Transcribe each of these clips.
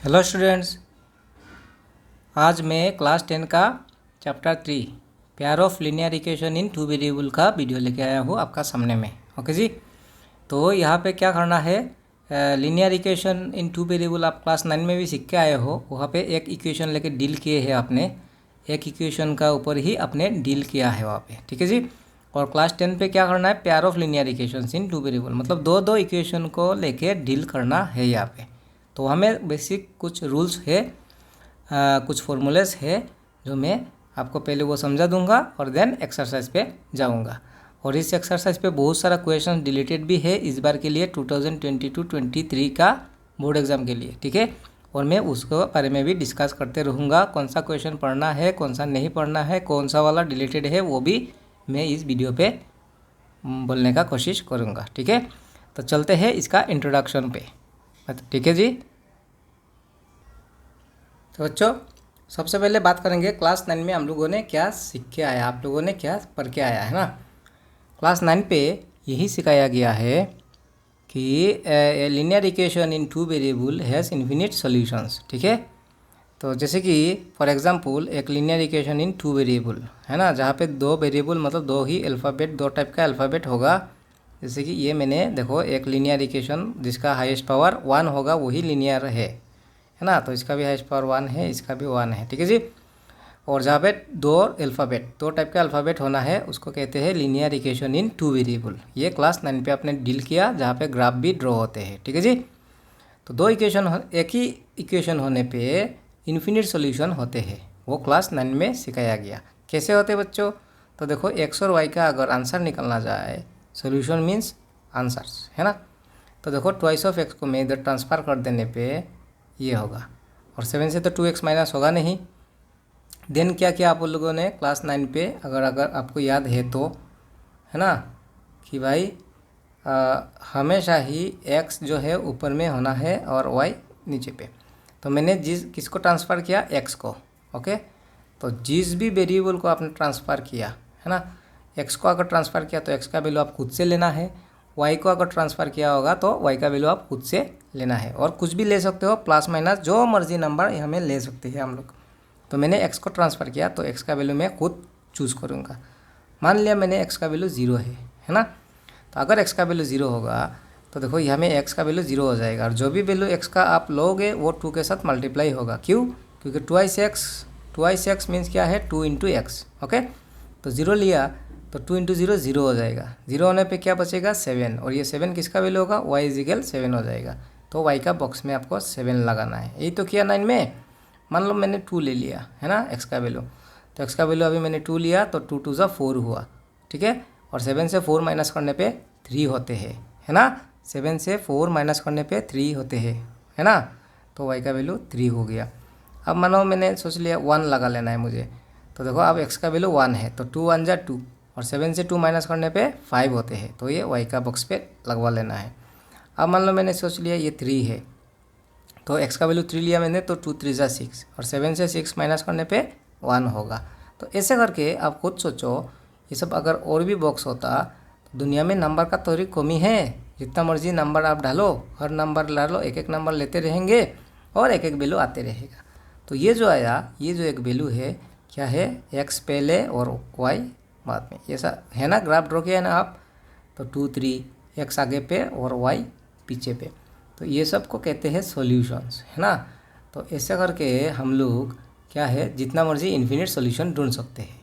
Hello students, आज मैं class 10 का chapter 3 pair of linear equation in two variable का वीडियो लेके आया हूँ आपका सामने में। ओके जी, तो यहाँ पे क्या करना है, linear equation in two variable आप क्लास 9 में भी सीख के आए हो। वहाँ पे एक इक्वेशन लेके डील किए हैं आपने, एक इक्वेशन का ऊपर ही आपने डील किया है वहाँ पे, ठीक है जी। और क्लास 10 पे क्या करना है, pair of linear equation in two variable, मतलब दो दो इक्वेशन को लेके डील करना है यहाँ पे। तो हमें बेसिक कुछ रूल्स है, कुछ फॉर्मूलेस है जो मैं आपको पहले वो समझा दूंगा और देन एक्सरसाइज पे जाऊंगा। और इस एक्सरसाइज पे बहुत सारा क्वेश्चन डिलीटेड भी है इस बार के लिए 2022-23 का बोर्ड एग्ज़ाम के लिए, ठीक है। और मैं उसको बारे में भी डिस्कस करते रहूँगा, कौन सा क्वेश्चन पढ़ना है, कौन सा नहीं पढ़ना है, कौन सा वाला डिलीटेड है, वो भी मैं इस वीडियो पे बोलने का कोशिश करूँगा, ठीक है। तो चलते हैं इसका इंट्रोडक्शन पे, ठीक है जी। तो बच्चों, सबसे पहले बात करेंगे क्लास 9 में हम लोगों ने क्या सीख के आया, आप लोगों ने क्या पढ़ के आया है ना। क्लास 9 पे यही सिखाया गया है कि linear equation in two variable has infinite solutions, ठीक है। तो जैसे कि फॉर एग्जांपल एक linear equation in two variable है ना, जहाँ पे दो वेरिएबल मतलब दो ही अल्फ़ाबेट, दो टाइप का अल्फ़ाबेट होगा। जैसे कि ये मैंने देखो एक लीनियर इक्वेशन जिसका हाईएस्ट पावर 1 होगा वही लीनियर है ना। तो इसका भी हाईएस्ट पावर 1 है, इसका भी 1 है, ठीक है जी। और जहाँ पे दो अल्फ़ाबेट, दो टाइप का अल्फ़ाबेट होना है उसको कहते हैं linear equation in two variable. ये क्लास 9 पे आपने डील किया, जहाँ पे ग्राफ भी ड्रॉ होते हैं, ठीक है जी। तो दो इक्वेशन, एक ही इक्वेशन होने पे इन्फिनिट सॉल्यूशन होते हैं, वो क्लास 9 में सिखाया गया। कैसे होते बच्चों? तो देखो एक्स और वाई का अगर आंसर निकलना जाए, सॉल्यूशन मीन्स आंसर्स, है ना। तो देखो ट्वाइस ऑफ एक्स को मैं इधर ट्रांसफ़र कर देने पे ये होगा, और 7 से तो 2x माइनस होगा नहीं। देन क्या किया आप लोगों ने क्लास 9 पे, अगर आपको याद है तो, है ना, कि भाई हमेशा ही x जो है ऊपर में होना है और y नीचे पे। तो मैंने किसको ट्रांसफ़र किया, x को, ओके। तो जिस भी वेरिएबल को आपने ट्रांसफ़र किया है ना, x को अगर ट्रांसफ़र किया तो x का वैल्यू आप खुद से लेना है, y को अगर ट्रांसफ़र किया होगा तो y का वैल्यू आप खुद से लेना है। और कुछ भी ले सकते हो, प्लस माइनस जो मर्जी नंबर हमें ले सकते हैं हम लोग। तो मैंने x को ट्रांसफ़र किया तो x का वैल्यू मैं खुद चूज़ करूँगा। मान लिया मैंने x का वैल्यू 0 है ना। तो अगर x का वैल्यू 0 होगा तो देखो यहाँ में x का वैल्यू 0 हो जाएगा, और जो भी वैल्यू x का आप लोगे वो 2 के साथ मल्टीप्लाई होगा। क्यों? क्योंकि ट्वाइस एक्स मीन्स क्या है, 2 इंटू एक्स, ओके। तो 0 लिया तो 2 इंटू 0 0 हो जाएगा, 0 होने पे क्या बचेगा, 7, और ये 7 किसका वैल्यू होगा, y इजिकल 7 हो जाएगा। तो y का बॉक्स में आपको 7 लगाना है, यही तो किया 9 में। मान लो मैंने 2 ले लिया है ना x का वैल्यू, तो x का वैल्यू अभी मैंने 2 लिया तो 2 2 4 हुआ, ठीक है। और 7 से 4 माइनस करने पे 3 होते हैं, है ना। 7 से 4 माइनस करने पे 3 होते हैं, है ना। तो y का वैल्यू 3 हो गया। अब मानो मैंने सोच लिया 1 लगा लेना है मुझे, तो देखो अब x का वैल्यू 1 है तो 2 1 जा 2, और 7 से 2 माइनस करने पे 5 होते हैं, तो ये y का बॉक्स पे लगवा लेना है। अब मान लो मैंने सोच लिया ये 3 है, तो x का वैल्यू 3 लिया मैंने, तो 2 3 जा 6, और 7 से 6 माइनस करने पे 1 होगा। तो ऐसे करके आप खुद सोचो, ये सब अगर और भी बॉक्स होता तो दुनिया में नंबर का थोड़ी कमी है। जितना मर्जी नंबर आप डालो, हर नंबर डालो, एक एक नंबर लेते रहेंगे और एक एक वैल्यू आते रहेगा। तो ये जो आया, ये जो एक वैल्यू है, क्या है, x पहले और y बाद में, ऐसा है ना। ग्राफ ड्रॉ किया है ना आप, तो 2 3 x आगे पे और y पीछे पे, तो ये सब को कहते हैं सॉल्यूशंस, है ना। तो ऐसे करके हम लोग क्या है, जितना मर्जी इन्फिनिट सॉल्यूशन ढूंढ सकते हैं।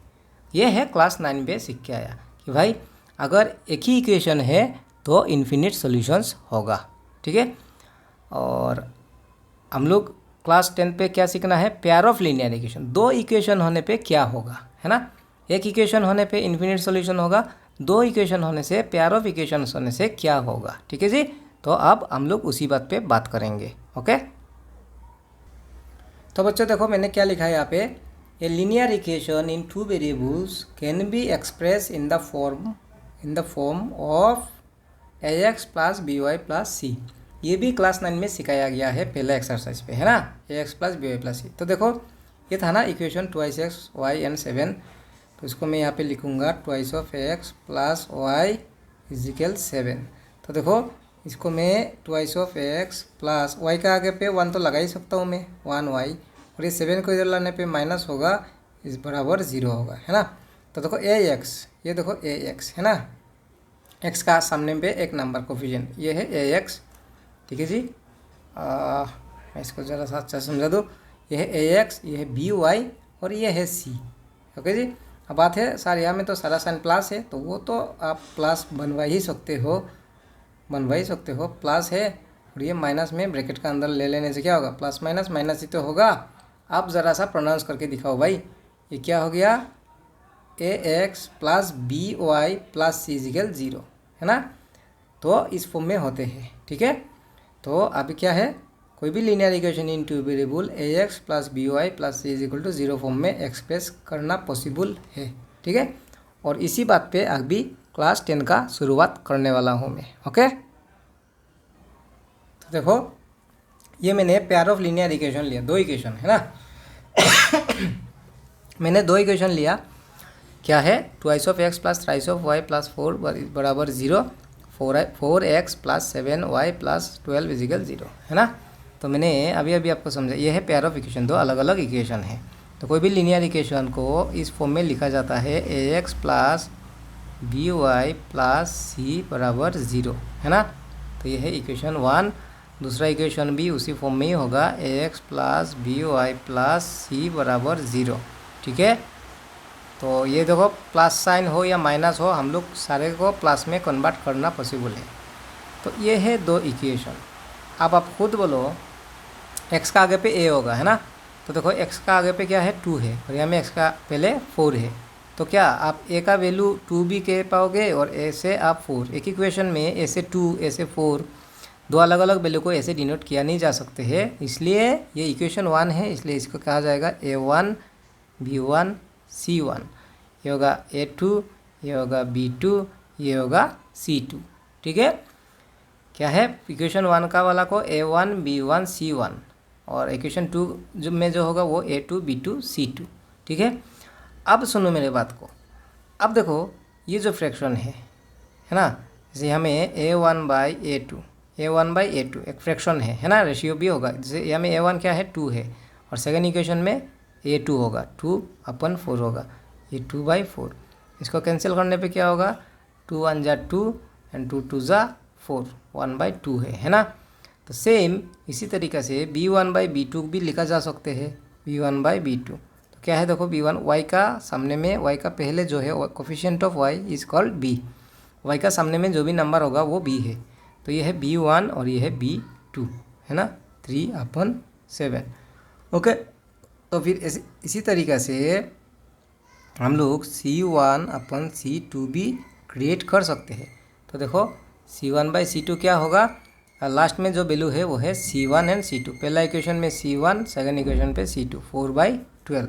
ये है क्लास 9 पे सीख के आया कि भाई अगर एक ही इक्वेशन है तो इन्फिनिट सॉल्यूशंस होगा, ठीक है। और हम लोग क्लास 10 पे क्या सीखना है, पेयर ऑफ लीनियर इक्वेशन, दो इक्वेशन होने पे क्या होगा, है ना। एक इक्वेशन होने पे इन्फिनिट सॉल्यूशन होगा, दो इक्वेशन होने से, पेयर ऑफ इक्वेशंस होने से क्या होगा, ठीक है जी। तो अब हम लोग उसी बात पे बात करेंगे, ओके। तो बच्चों देखो मैंने क्या लिखा है यहाँ पे, a linear equation in two variables can be express in the form of ax plus by plus C. ये भी क्लास 9 में सिखाया गया है पहले एक्सरसाइज पे, है ना, ax plus by plus C. तो देखो ये था ना equation twice X Y and 7, तो इसको मैं यहाँ पे लिखूँगा twice of X plus Y equal 7। तो देखो इसको मैं twice of X plus Y का आगे पे 1 तो लगा ही सकता हूँ मैं, 1y, और ये 7 को इधर लाने पे माइनस होगा, इस बराबर 0 होगा, है ना। तो देखो ए एक्स, ये देखो ए एक्स है ना, एक्स का सामने पे एक नंबर कोफिशिएंट, ये है ए एक्स, ठीक है जी। मैं इसको ज़रा सा अच्छा समझा दूँ, ये है ए एक्स, ये है बी वाई, और ये है सी, ओके जी। अब बात है सर यहाँ में तो सारा साइन प्लस है, तो वो तो आप प्लस बनवा ही सकते हो, प्लस है, और ये माइनस में ब्रैकेट का अंदर ले लेने से क्या होगा, प्लस माइनस माइनस ही तो होगा। आप ज़रा सा प्रोनाउंस करके दिखाओ भाई, ये क्या हो गया, A X plus B Y plus C is equal 0, है ना। तो इस फॉर्म में होते हैं, ठीक है। तो अभी क्या है, कोई भी linear equation in two variable A X plus B Y plus C equal to 0 form में एक्सप्रेस करना पॉसिबल है, ठीक है। और इसी बात पे अभी क्लास 10 का शुरुआत करने वाला हूँ मैं, ओके। तो देखो ये मैंने पेयर ऑफ लीनियर इक्वेशन लिया, 2 इक्वेशन है ना। मैंने 2 इक्वेशन लिया, क्या है, twice of X plus thrice of Y plus 4 बराबर 0, 4x plus 7y plus 12 is equal 0, है ना। तो मैंने अभी आपको समझा, ये है पेयर ऑफ इक्वेशन, 2 अलग अलग इक्वेशन है। तो कोई भी लीनियर इक्वेशन को इस फॉर्म में लिखा जाता है, A X plus B Y plus C बराबर 0, है ना। तो ये है इक्वेशन 1। दूसरा इक्वेशन भी उसी फॉर्म में ही होगा, A X plus B Y plus C बराबर 0, ठीक है। तो ये देखो प्लस साइन हो या माइनस हो, हम लोग सारे को प्लस में कन्वर्ट करना पॉसिबल है। तो ये है 2 इक्वेशन। अब आप खुद बोलो, x का आगे पे a होगा, है ना। तो देखो x का आगे पे क्या है, 2 है, और यहाँ में x का पहले 4 है। तो क्या आप a का वैल्यू 2 भी कह पाओगे और a से आप 4, एक इक्वेशन में a से 2 a से 4 2 अलग अलग वैल्यू को ऐसे डिनोट किया नहीं जा सकते हैं, इसलिए ये इक्वेशन 1 है, इसलिए इसको कहा जाएगा a1 b1 c1, ये होगा a2, ये होगा b2, ये होगा c2, ठीक है। क्या है, इक्वेशन 1 का वाला को a1 b1 c1, और इक्वेशन 2 जो होगा वो a2 b2 c2, ठीक है। अब सुनो मेरे बात को, अब देखो ये जो फ्रैक्शन है ना, जैसे हमें a1 बाई a2 एक फ्रैक्शन है ना, रेशियो भी होगा। जैसे यहाँ में a1 क्या है, 2 है, और सेकेंड इक्वेशन में a2 होगा 2/4 होगा, ये 2/4। इसको कैंसिल करने पे क्या होगा, 2 1 जा 2 एंड 2 2 जा 4, 1/2 है ना। तो सेम इसी तरीके से b1/b2 भी लिखा जा सकते हैं, b1/b2। तो क्या है, देखो b1 y का सामने में, y का पहले जो है coefficient of y is called b, y का सामने में जो भी नंबर होगा वो b है। तो ये है b1 और ये है b2, है ना, 3/7, ओके। तो फिर इसी तरीक़े से हम लोग c1/c2 भी क्रिएट कर सकते हैं। तो देखो c1/c2 क्या होगा, लास्ट में जो वैल्यू है वो है c1 एंड c2। पहला इक्वेशन में c1, सेकेंड इक्वेशन पे c2, 4/12।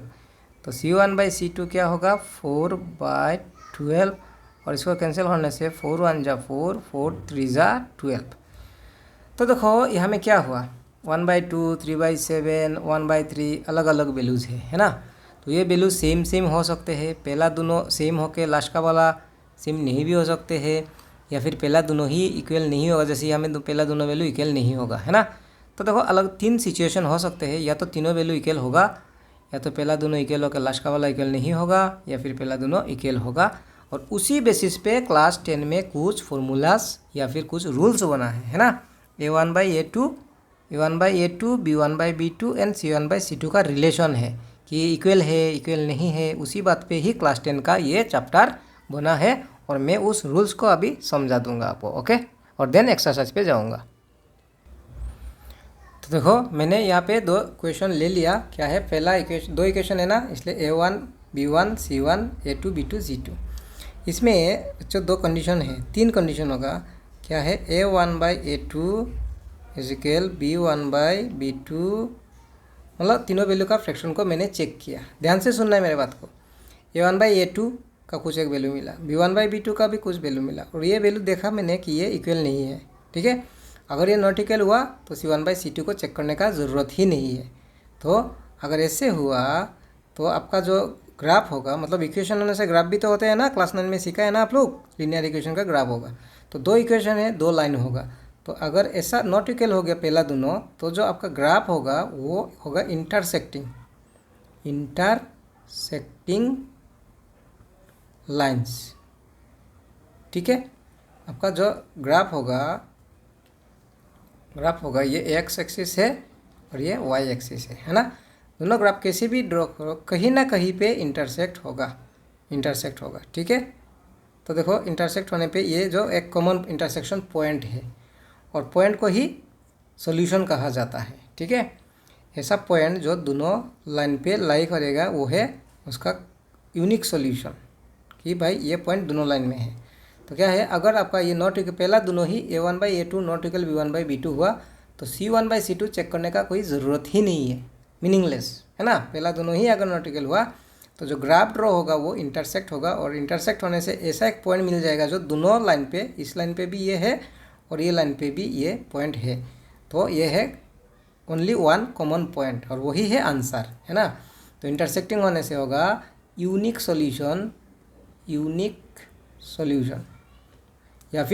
तो c1/c2 क्या होगा, 4/12, और इसको कैंसिल करने से 4 1 जा 4, 4 3 जा 12। तो देखो यहाँ में क्या हुआ, 1/2, 3/7, 1/3 अलग अलग वैल्यूज़ है ना। तो ये वैल्यू सेम हो सकते हैं, पहला दोनों सेम होके लास्ट का वाला सेम नहीं भी हो सकते हैं, या फिर पहला दोनों ही इक्वल नहीं होगा, जैसे हमें पहला दोनों वैल्यू इक्वल नहीं होगा, है ना। तो देखो अलग 3 सिचुएशन हो सकते हैं, या तो तीनों वैल्यू इक्वल होगा, या तो पहला दोनों इक्वल होकर लास्ट का वाला इक्वल नहीं होगा, या फिर पहला दोनों इक्वल होगा। और उसी बेसिस पे क्लास 10 में कुछ फॉर्मूलाज या फिर कुछ रूल्स बना है ना, a1/a2, b1/b2 एंड c1/c2 का रिलेशन है कि इक्वल है इक्वल नहीं है, उसी बात पे ही क्लास 10 का ये चैप्टर बना है, और मैं उस रूल्स को अभी समझा दूंगा आपको, ओके। और देन एक्सरसाइज पे जाऊंगा। तो देखो मैंने यहाँ पे 2 क्वेश्चन ले लिया, क्या है, पहला इक्वेशन 2 इक्वेशन है ना, इसलिए a1 b1 c1 a2 b2 c2। इसमें जो 2 कंडीशन है, 3 कंडीशन होगा, क्या है, a1/a2 इजिकल b1/b2, मतलब तीनों वैल्यू का फ्रैक्शन को मैंने चेक किया। ध्यान से सुनना है मेरे बात को, a1/a2 का कुछ एक वैल्यू मिला, b1/b2 का भी कुछ वैल्यू मिला, और ये वैल्यू देखा मैंने कि ये इक्वल नहीं है, ठीक है। अगर ये नॉट इक्वल हुआ तो c1/c2 को चेक करने का ज़रूरत ही नहीं है। तो अगर ऐसे हुआ तो आपका जो ग्राफ होगा, मतलब इक्वेशन होने से ग्राफ भी तो होते हैं ना, क्लास 9 में सीखा है ना आप लोग, लीनियर इक्वेशन का ग्राफ होगा। तो 2 इक्वेशन है, 2 लाइन होगा, तो अगर ऐसा नॉट इक्वल हो गया पहला दोनों, तो जो आपका ग्राफ होगा वो होगा इंटरसेक्टिंग लाइंस। ठीक है, आपका जो ग्राफ होगा ये एक्स एक्सिस है और ये वाई एक्सिस है ना। दोनों ग्राफ कैसे भी ड्रॉ करो, कहीं ना कहीं पे इंटरसेक्ट होगा। ठीक है, तो देखो इंटरसेक्ट होने पे ये जो एक कॉमन इंटरसेक्शन पॉइंट है, और पॉइंट को ही सॉल्यूशन कहा जाता है। ठीक है, ऐसा पॉइंट जो दोनों लाइन पे लाई करेगा वो है उसका यूनिक सॉल्यूशन, कि भाई ये पॉइंट दोनों लाइन में है। तो क्या है, अगर आपका ये नॉट इक्वल पहला दोनों ही a1/a2 नॉट इक्वल b1/b2 हुआ, तो c1/c2 चेक करने का कोई ज़रूरत ही नहीं है, मीनिंगलेस है ना। पहला दोनों ही अगर नॉट इक्वल हुआ तो जो ग्राफ ड्रॉ होगा वो इंटरसेक्ट होगा, और इंटरसेक्ट होने से ऐसा एक पॉइंट मिल जाएगा जो दोनों लाइन पे, इस लाइन पे भी ये है और ये लाइन पे भी ये पॉइंट है। तो ये है ओनली वन कॉमन पॉइंट, और वही है आंसर, है ना। तो इंटरसेक्टिंग होने से होगा यूनिक सॉल्यूशन या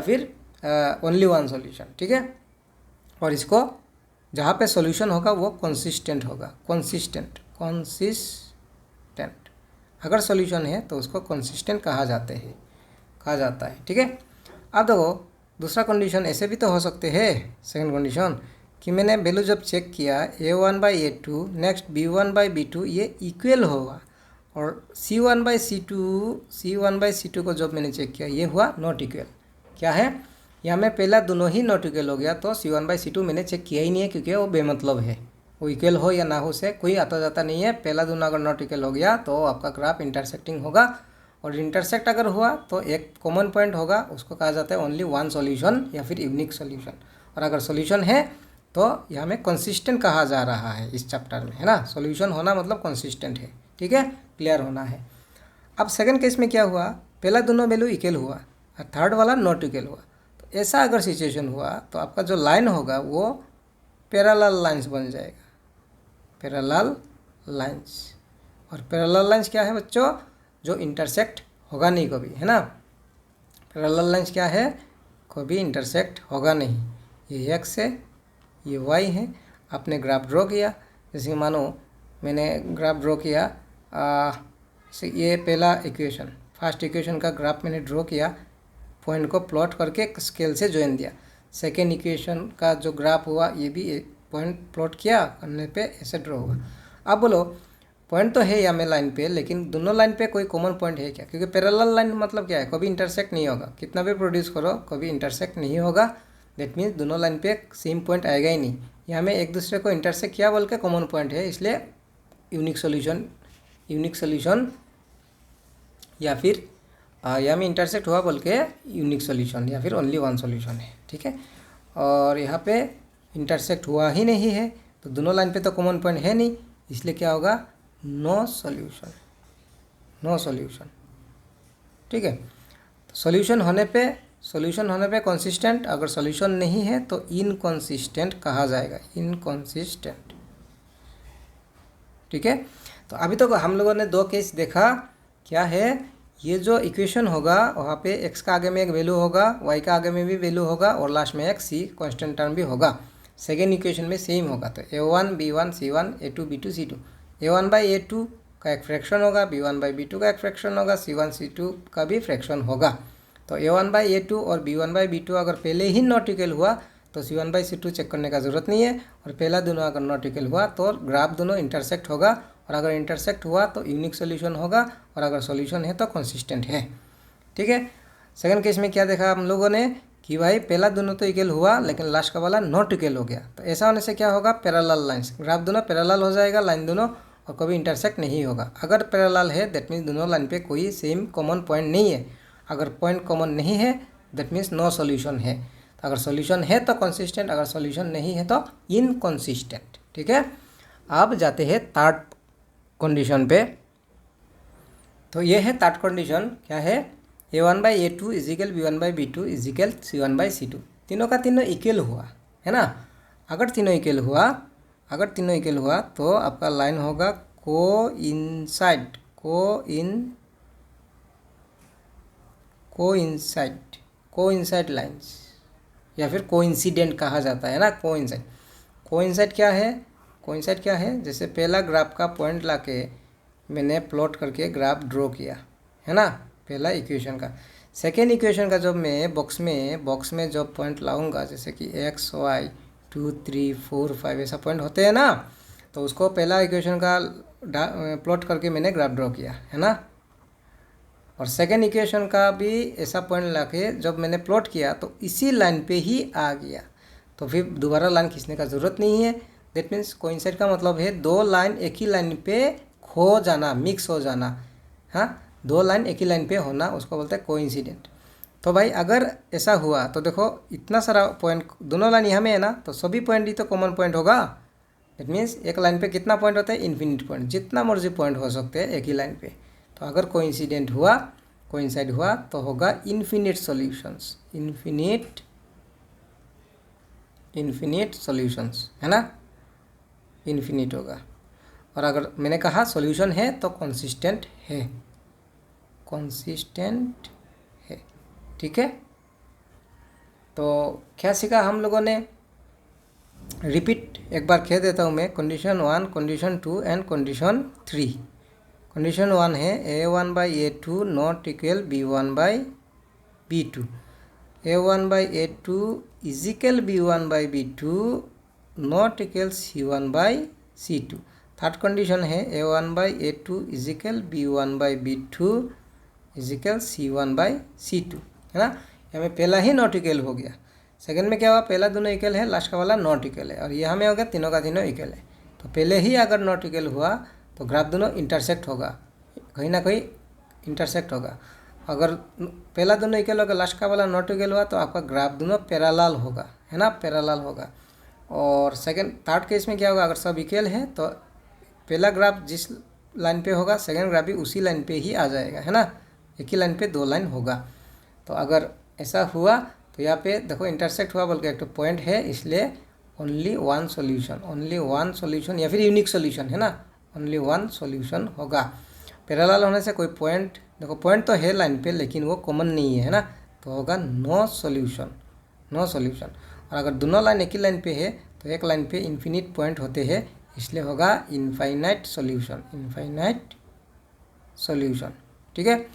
फिर ओनली वन सॉल्यूशन। ठीक है, और इसको जहाँ पे सॉल्यूशन होगा वो कंसिस्टेंट होगा, कंसिस्टेंट। अगर सॉल्यूशन है तो उसको कंसिस्टेंट कहा जाता है। ठीक है, अब देखो दूसरा कंडीशन ऐसे भी तो हो सकते हैं। सेकंड कंडीशन कि मैंने वैल्यू जब चेक किया a1/a2 नेक्स्ट b1/b2 ये इक्वल होगा, और c1/c2 को जब मैंने चेक किया ये हुआ नॉट इक्वल। क्या है, यहाँ में पहला दोनों ही नॉट इक्वल हो गया, तो c1/c2 मैंने चेक किया ही नहीं है, क्योंकि वो बेमतलब है। वो इक्वल हो या ना हो से कोई आता जाता नहीं है। पहला दोनों अगर नॉट इक्वल हो गया तो आपका ग्राफ इंटरसेक्टिंग होगा, और इंटरसेक्ट अगर हुआ तो एक कॉमन पॉइंट होगा, उसको कहा जाता है ओनली वन सॉल्यूशन या फिर यूनिक सॉल्यूशन। और अगर सॉल्यूशन है तो यहाँ में कंसिस्टेंट कहा जा रहा है इस चैप्टर में, है ना। सॉल्यूशन होना मतलब कंसिस्टेंट है। ठीक है, क्लियर होना है। अब सेकंड केस में क्या हुआ, पहला दोनों वैल्यू इक्वल हुआ और थर्ड वाला नॉट इक्वल हुआ। तो ऐसा अगर सिचुएशन हुआ तो आपका जो लाइन होगा वो पैरेलल लाइंस बन जाएगा, पैरेलल लाइंस। और पैरेलल लाइंस क्या है बच्चों, जो इंटरसेक्ट होगा नहीं कभी, है ना। पैरेलल लाइंस क्या है, कभी इंटरसेक्ट होगा नहीं। ये एक्स है, ये वाई है। आपने ग्राफ ड्रॉ किया, जैसे मानो मैंने ग्राफ ड्रॉ किया, ये पहला इक्वेशन, फर्स्ट इक्वेशन का ग्राफ मैंने ड्रॉ किया, पॉइंट को प्लॉट करके स्केल से जॉइन दिया। सेकेंड इक्वेशन का जो ग्राफ हुआ ये भी पॉइंट प्लॉट किया, करने पे ऐसे ड्रॉ हुआ। अब बोलो पॉइंट तो है यहाँ में लाइन पे, लेकिन दोनों लाइन पे कोई कॉमन पॉइंट है क्या? क्योंकि पैरेलल लाइन मतलब क्या है, कभी इंटरसेक्ट नहीं होगा, कितना भी प्रोड्यूस करो कभी इंटरसेक्ट नहीं होगा। दैट मीन्स दोनों लाइन पे सेम पॉइंट आएगा ही नहीं। यहाँ में एक दूसरे को इंटरसेक्ट किया बोल के कॉमन पॉइंट है, इसलिए यूनिक सॉल्यूशन या फिर यहाँ में इंटरसेक्ट हुआ बोल के यूनिक सॉल्यूशन या फिर ओनली वन सॉल्यूशन है। ठीक है, और यहाँ पे इंटरसेक्ट हुआ ही नहीं है, तो दोनों लाइन पे तो कॉमन पॉइंट है नहीं, इसलिए क्या होगा, नो सॉल्यूशन। ठीक है, तो सॉल्यूशन होने पे कंसिस्टेंट, अगर सॉल्यूशन नहीं है तो इनकंसिस्टेंट कहा जाएगा, इनकंसिस्टेंट। ठीक है, तो अभी तक हम लोगों ने दो केस देखा। क्या है, ये जो इक्वेशन होगा वहाँ पे x का आगे में एक वैल्यू होगा, y का आगे में भी वैल्यू होगा, और लास्ट में एक c कांस्टेंट टर्म भी होगा। सेकेंड इक्वेशन में सेम होगा, तो a1 b1 c1 a2 b2 c2। a1/a2 का एक फ्रैक्शन होगा, b1/b2 का एक फ्रैक्शन होगा, c1 c2 का भी फ्रैक्शन होगा। तो a1/a2 और b1/b2 अगर पहले ही नॉट इक्वल हुआ तो c1/c2 चेक करने का ज़रूरत नहीं है, और पहला दोनों अगर नॉट इक्वल हुआ तो ग्राफ दोनों इंटरसेक्ट होगा, और अगर इंटरसेक्ट हुआ तो यूनिक सॉल्यूशन होगा, और अगर सॉल्यूशन है तो कंसिस्टेंट है। ठीक है, सेकंड केस में क्या देखा हम लोगों ने कि भाई पहला दोनों तो इक्वल हुआ लेकिन लास्ट का वाला नॉट इक्वल हो गया। तो ऐसा होने से क्या होगा, पैरेलल लाइंस, ग्राफ दोनों पैरेलल हो जाएगा, लाइन दोनों, और कभी इंटरसेक्ट नहीं होगा। अगर पैरेलल है दैट मीन्स दोनों लाइन पे कोई सेम कॉमन पॉइंट नहीं है। अगर पॉइंट कॉमन नहीं है दैट मीन्स नो सॉल्यूशन है। तो अगर सॉल्यूशन है तो कंसिस्टेंट, अगर सॉल्यूशन नहीं है तो इनकंसिस्टेंट। ठीक है, अब जाते हैं थर्ड कंडीशन पे। तो ये है थर्ड कंडीशन, क्या है, a1/a2 is equal b1/b2 is equal c1/c2। तीनों का तीनों इक्वल हुआ, है ना। अगर तीनों इक्वल हुआ तो आपका लाइन होगा कोइंसाइड कोइंसाइड लाइंस या फिर कोइंसिडेंट कहा जाता है ना, कोइंसाइड। कोइंसाइड क्या है? कोइंसाइड क्या है? जैसे पहला ग्राफ का पॉइंट लाके मैंने प्लॉट करके ग्राफ ड्रॉ किया है ना, पहला इक्वेशन का। सेकेंड इक्वेशन का जब मैं बॉक्स में जब पॉइंट लाऊंगा, जैसे कि x y 2 3 4 5 ऐसा पॉइंट होते हैं ना, तो उसको पहला इक्वेशन का प्लॉट करके मैंने ग्राफ ड्रॉ किया है ना। और सेकेंड इक्वेशन का भी ऐसा पॉइंट लाके जब मैंने प्लॉट किया तो इसी लाइन पे ही आ गया, तो फिर दोबारा लाइन खींचने का ज़रूरत नहीं है। दैट मीन्स कोइंसाइड का मतलब है दो लाइन एक ही लाइन पे खो जाना, मिक्स हो जाना। हाँ, दो लाइन एक ही लाइन पे होना, उसको बोलते हैं कोइंसिडेंट। तो भाई अगर ऐसा हुआ तो देखो इतना सारा पॉइंट, दोनों लाइन यहाँ में है ना, तो सभी पॉइंट ही तो कॉमन पॉइंट होगा। दैट मीन्स एक लाइन पे कितना पॉइंट होता है? इन्फिनिट पॉइंट, जितना मर्जी पॉइंट हो सकते हैं एक ही लाइन पे। तो अगर कोइंसिडेंट हुआ, कोइंसाइड हुआ तो होगा इन्फिनिट सॉल्यूशंस, इन्फिनिट सॉल्यूशंस, है ना, इन्फिनिट होगा। और अगर मैंने कहा सॉल्यूशन है तो कंसिस्टेंट है, कंसिस्टेंट है। ठीक है, तो क्या सीखा हम लोगों ने? रिपीट एक बार कह देता हूँ मैं। Condition 1, condition 2 and condition 3। Condition 1 है a1/a2 not equal b1/b2, a1/a2 is equal b1/b2 not equal c1/c2। Third condition है a1/a2 is equal b1/b2 is equal c1/c2, है ना। यहाँ में पहला ही नॉट इक्वल हो गया। सेकंड में क्या हुआ? पहला दोनों इक्वल है, लास्ट का वाला नॉट इक्वल है, और यहाँ में हो गया तीनों का तीनों इक्वल है। तो पहले ही अगर नॉट इक्वल हुआ तो ग्राफ दोनों इंटरसेक्ट होगा, कहीं ना कहीं इंटरसेक्ट होगा। अगर पहला दोनों इक्वल होगा, लास्ट का वाला नॉट इक्वल हुआ, तो आपका ग्राफ दोनों पैरेलल होगा, है ना, पैरेलल होगा। और थर्ड केस में क्या होगा? अगर सब इक्वल है तो पहला ग्राफ जिस लाइन पे होगा सेकंड ग्राफ भी उसी लाइन पे ही आ जाएगा, है ना, एक ही लाइन पे दो लाइन होगा। तो अगर ऐसा हुआ तो यहाँ पे देखो इंटरसेक्ट हुआ, बल्कि एक तो पॉइंट है, इसलिए ओनली वन सॉल्यूशन या फिर यूनिक सॉल्यूशन, है ना, ओनली वन सॉल्यूशन होगा। पैरेलल होने से कोई पॉइंट, देखो पॉइंट तो है लाइन पे लेकिन वो कॉमन नहीं है ना, तो होगा नो सॉल्यूशन। और अगर दोनों लाइन एक ही लाइन पे है तो एक लाइन पे इन्फिनिट पॉइंट होते हैं, इसलिए होगा इनफाइनाइट सॉल्यूशन। ठीक है,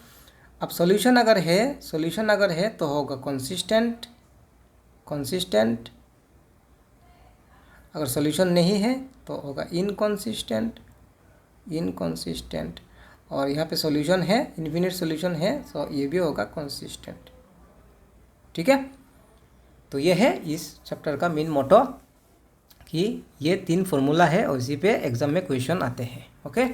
अब सॉल्यूशन अगर है तो होगा कंसिस्टेंट। अगर सॉल्यूशन नहीं है तो होगा इनकंसिस्टेंट। और यहाँ पे सॉल्यूशन है, इन्फिनिट सॉल्यूशन है, तो ये भी होगा कंसिस्टेंट। ठीक है, तो ये है इस चैप्टर का मेन मोटो कि ये 3 फॉर्मूला है और इसी पे एग्जाम में क्वेश्चन आते हैं। ओके,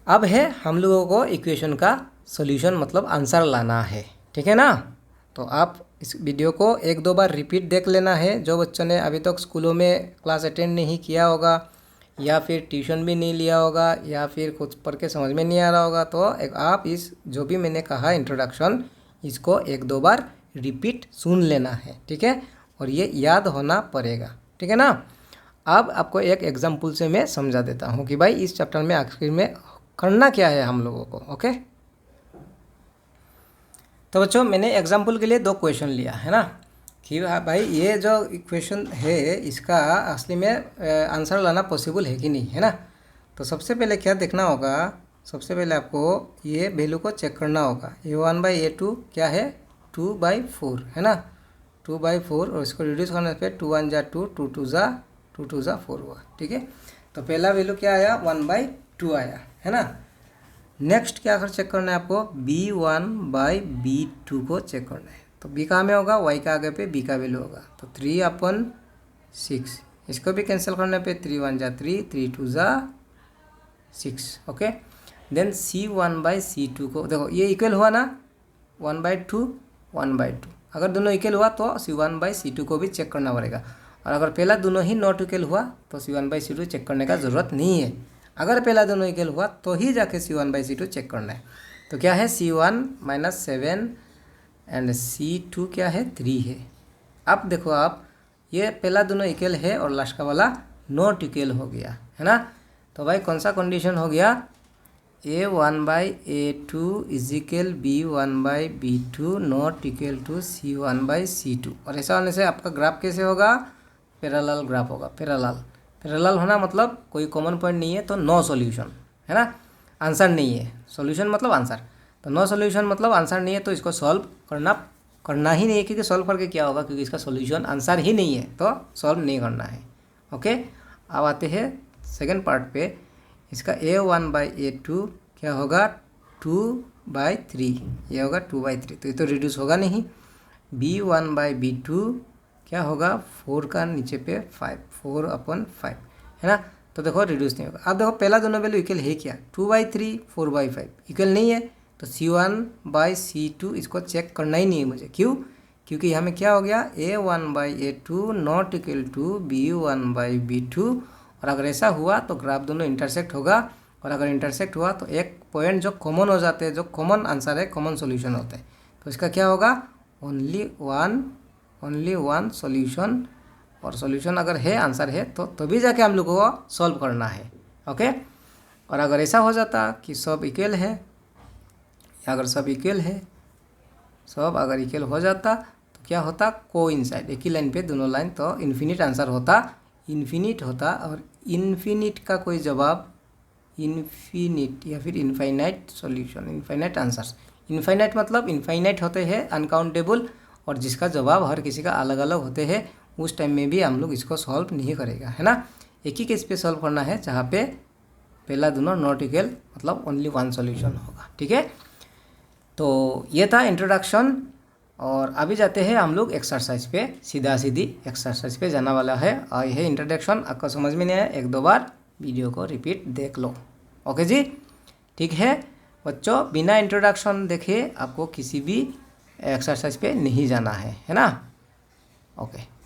अब है हम लोगों को इक्वेशन का सॉल्यूशन मतलब आंसर लाना है। ठीक है ना, तो आप इस वीडियो को 1-2 बार रिपीट देख लेना है। जो बच्चों ने अभी तक स्कूलों में क्लास अटेंड नहीं किया होगा या फिर ट्यूशन भी नहीं लिया होगा या फिर खुद पढ़ के समझ में नहीं आ रहा होगा, तो आप इस जो भी मैंने कहा इंट्रोडक्शन, इसको 1-2 बार रिपीट सुन लेना है। ठीक है, और ये याद होना पड़ेगा। ठीक है ना। अब आपको एक एग्जाम्पल से मैं समझा देता हूँ कि भाई इस चैप्टर में आखिर में करना क्या है हम लोगों को। ओके, तो बच्चों मैंने एग्जाम्पल के लिए 2 क्वेश्चन लिया है ना, कि भाई ये जो इक्वेशन है इसका असली में आंसर लाना पॉसिबल है कि नहीं, है ना। तो सबसे पहले क्या देखना होगा, सबसे पहले आपको ये वैल्यू को चेक करना होगा। a1/a2 क्या है? 2/4, है ना, 2/4, और इसको रिड्यूस करने पे 2 1 जा 2, 2 2 जा 4 हुआ। ठीक है, तो पहला वैल्यू क्या आया? 1/2 आया, है ना। नेक्स्ट क्या कर चेक करना है आपको? b1/b2 को चेक करना है। तो b कहाँ में होगा? y का आगे पे b का वैल्यू होगा, तो 3/6। इसको भी कैंसिल करने पे 3 1 जा 3, 3 2 जा 6। ओके, देन c1/c2 को देखो, ये इक्वल हुआ ना, 1/2 1/2। अगर दोनों इक्वल हुआ तो c1/c2 को भी चेक करना पड़ेगा, और अगर पहला दोनों ही नॉट इक्वल हुआ तो c1/c2 चेक करने का ज़रूरत नहीं है। अगर पहला दोनों इक्वल हुआ तो ही जाके c1/c2 चेक करना है। तो क्या है? c1 - 7 एंड c2 क्या है? 3 है। अब देखो आप, ये पहला दोनों इक्वल है और लास्ट का वाला नॉट इक्वल हो गया, है ना। तो भाई कौन सा कंडीशन हो गया? A1/A2 is equal B1/B2 not equal to C1/C2। और ऐसा होने से आपका ग्राफ कैसे होगा? पैरेलल ग्राफ होगा। पैरेलल होना मतलब कोई कॉमन पॉइंट नहीं है तो नो सॉल्यूशन, है ना, आंसर नहीं है। सॉल्यूशन मतलब आंसर, तो नो सॉल्यूशन मतलब आंसर नहीं है, तो इसको सॉल्व करना ही नहीं है, क्योंकि सॉल्व करके क्या होगा, क्योंकि इसका सॉल्यूशन आंसर ही नहीं है तो सॉल्व नहीं करना है। ओके, अब आते हैं सेकेंड पार्ट पे। इसका A1/A2 क्या होगा? 2/3, ये होगा 2/3, तो ये तो रिड्यूस होगा नहीं। B1/B2 क्या होगा? 4 का नीचे पे 5, 4/5, है ना, तो देखो रिड्यूस नहीं होगा। अब देखो पहला दोनों वैल्यू इक्वल है क्या? 2/3 4/5 इक्वल नहीं है, तो C1/C2 इसको चेक करना ही नहीं है मुझे। क्यों? क्योंकि यहाँ में क्या हो गया? A1/A2 not equal to B1/B2। और अगर ऐसा हुआ तो ग्राफ दोनों इंटरसेक्ट होगा, और अगर इंटरसेक्ट हुआ तो एक पॉइंट जो कॉमन हो जाते हैं, जो कॉमन आंसर है, कॉमन सॉल्यूशन होता है, तो इसका क्या होगा? Only one solution. और सॉल्यूशन अगर है, आंसर है, तो तभी जाके हम लोगों को सॉल्व करना है। ओके, और अगर ऐसा हो जाता कि सब इक्वल है, या अगर सब इक्वल है, सब अगर इक्वल हो जाता तो क्या होता? कोइंसाइड, एक ही लाइन पे दोनों लाइन, तो इन्फिनिट आंसर होता, इन्फिनिट होता। और इन्फिनिट का कोई जवाब, इन्फिनिट या फिर infinite solution, infinite answers. Infinite मतलब इनफाइनाइट होते हैं, अनकाउंटेबल, और जिसका जवाब हर किसी का अलग अलग होते हैं, उस टाइम में भी हम लोग इसको सॉल्व नहीं करेगा, है ना। एक ही केस पे सॉल्व करना है जहाँ पे पहला दोनों नॉट इक्वल, मतलब ओनली वन सॉल्यूशन होगा। ठीक है, तो ये था इंट्रोडक्शन, और अभी जाते हैं हम लोग एक्सरसाइज पे, सीधा सीधी एक्सरसाइज पे जाना वाला है। और यह इंट्रोडक्शन आपको समझ में नहीं आया, एक दो बार वीडियो को रिपीट देख लो। ओके जी, ठीक है बच्चों, बिना इंट्रोडक्शन देखे आपको किसी भी एक्सरसाइज पे नहीं जाना है ना। ओके।